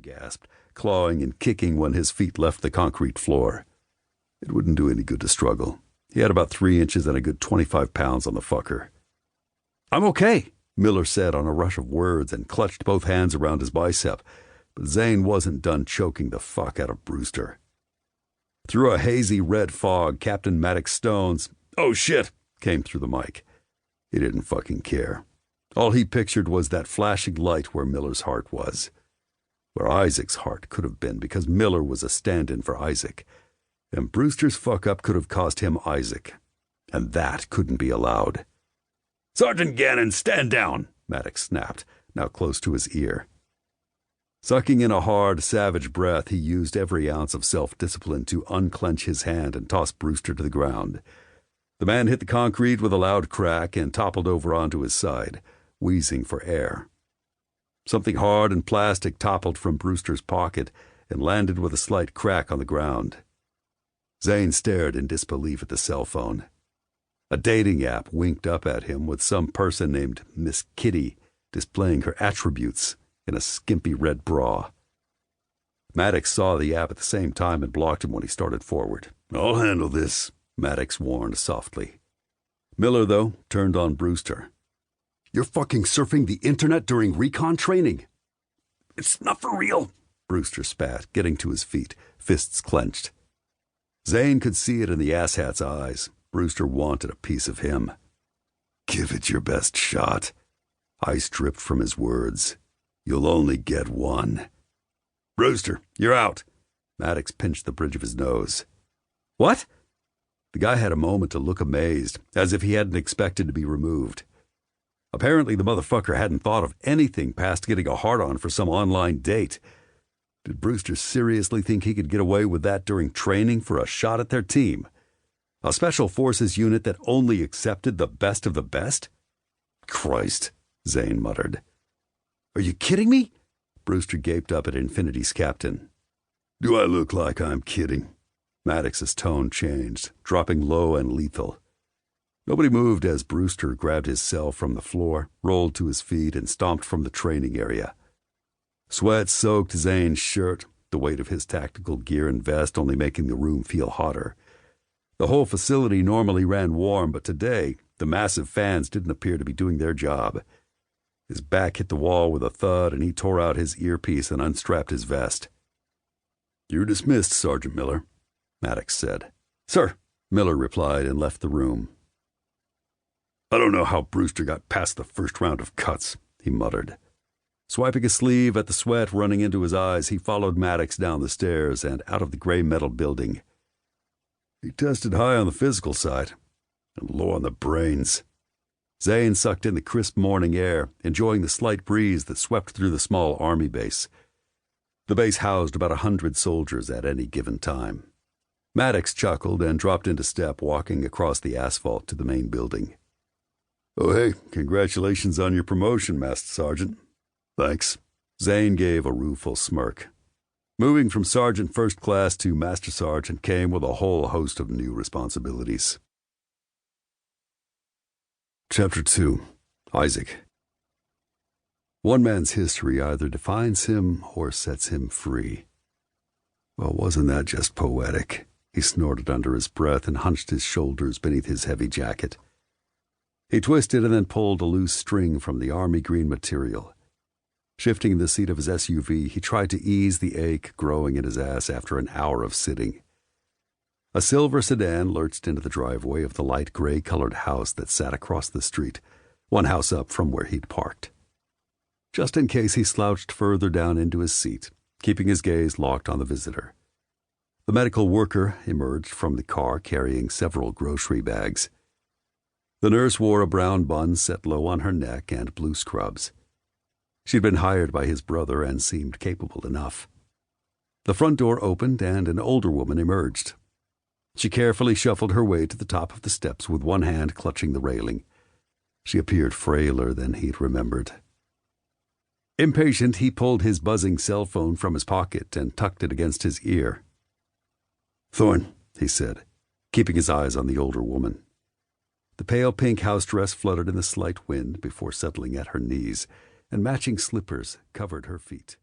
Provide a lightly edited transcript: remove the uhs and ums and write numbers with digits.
gasped, clawing and kicking when his feet left the concrete floor. It wouldn't do any good to struggle. He had about 3 inches and a good 25 pounds on the fucker. "I'm okay," Miller said on a rush of words and clutched both hands around his bicep, but Zane wasn't done choking the fuck out of Brewster. Through a hazy red fog, Captain Maddox Stone's "Oh shit" came through the mic. He didn't fucking care. All he pictured was that flashing light where Miller's heart was. Where Isaac's heart could have been, because Miller was a stand-in for Isaac. And Brewster's fuck-up could have cost him Isaac. And that couldn't be allowed. "Sergeant Gannon, stand down," Maddox snapped, now close to his ear. Sucking in a hard, savage breath, he used every ounce of self-discipline to unclench his hand and toss Brewster to the ground. The man hit the concrete with a loud crack and toppled over onto his side, wheezing for air. Something hard and plastic toppled from Brewster's pocket and landed with a slight crack on the ground. Zane stared in disbelief at the cell phone. A dating app winked up at him with some person named Miss Kitty displaying her attributes in a skimpy red bra. Maddox saw the app at the same time and blocked him when he started forward. "I'll handle this," Maddox warned softly. Miller, though, turned on Brewster. "You're fucking surfing the internet during recon training?" "It's not for real," Brewster spat, getting to his feet, fists clenched. Zane could see it in the asshat's eyes. Brewster wanted a piece of him. "Give it your best shot." Ice dripped from his words. "You'll only get one." "Brewster, you're out." Maddox pinched the bridge of his nose. "What?" The guy had a moment to look amazed, as if he hadn't expected to be removed. Apparently the motherfucker hadn't thought of anything past getting a hard-on for some online date. Did Brewster seriously think he could get away with that during training for a shot at their team? A special forces unit that only accepted the best of the best? "Christ," Zane muttered. "Are you kidding me?" Brewster gaped up at Infinity's captain. "Do I look like I'm kidding?" Maddox's tone changed, dropping low and lethal. Nobody moved as Brewster grabbed his cell from the floor, rolled to his feet, and stomped from the training area. Sweat soaked Zane's shirt, the weight of his tactical gear and vest only making the room feel hotter. The whole facility normally ran warm, but today the massive fans didn't appear to be doing their job. His back hit the wall with a thud, and he tore out his earpiece and unstrapped his vest. "You're dismissed, Sergeant Miller," Maddox said. "Sir," Miller replied and left the room. "I don't know how Brewster got past the first round of cuts," he muttered. Swiping a sleeve at the sweat running into his eyes, he followed Maddox down the stairs and out of the gray metal building. "He tested high on the physical side and low on the brains." Zane sucked in the crisp morning air, enjoying the slight breeze that swept through the small army base. The base housed about 100 soldiers at any given time. Maddox chuckled and dropped into step, walking across the asphalt to the main building. "Oh, hey, congratulations on your promotion, Master Sergeant." "Thanks." Zane gave a rueful smirk. Moving from Sergeant First Class to Master Sergeant came with a whole host of new responsibilities. Chapter 2. Isaac. One man's history either defines him or sets him free. Well, wasn't that just poetic? He snorted under his breath and hunched his shoulders beneath his heavy jacket. He twisted and then pulled a loose string from the army green material. Shifting the seat of his SUV, he tried to ease the ache growing in his ass after an hour of sitting. A silver sedan lurched into the driveway of the light gray-colored house that sat across the street, one house up from where he'd parked. Just in case, he slouched further down into his seat, keeping his gaze locked on the visitor. The medical worker emerged from the car carrying several grocery bags. The nurse wore a brown bun set low on her neck and blue scrubs. She'd been hired by his brother and seemed capable enough. The front door opened and an older woman emerged. She carefully shuffled her way to the top of the steps with one hand clutching the railing. She appeared frailer than he'd remembered. Impatient, he pulled his buzzing cell phone from his pocket and tucked it against his ear. "Thorne," he said, keeping his eyes on the older woman. The pale pink house dress fluttered in the slight wind before settling at her knees, and matching slippers covered her feet.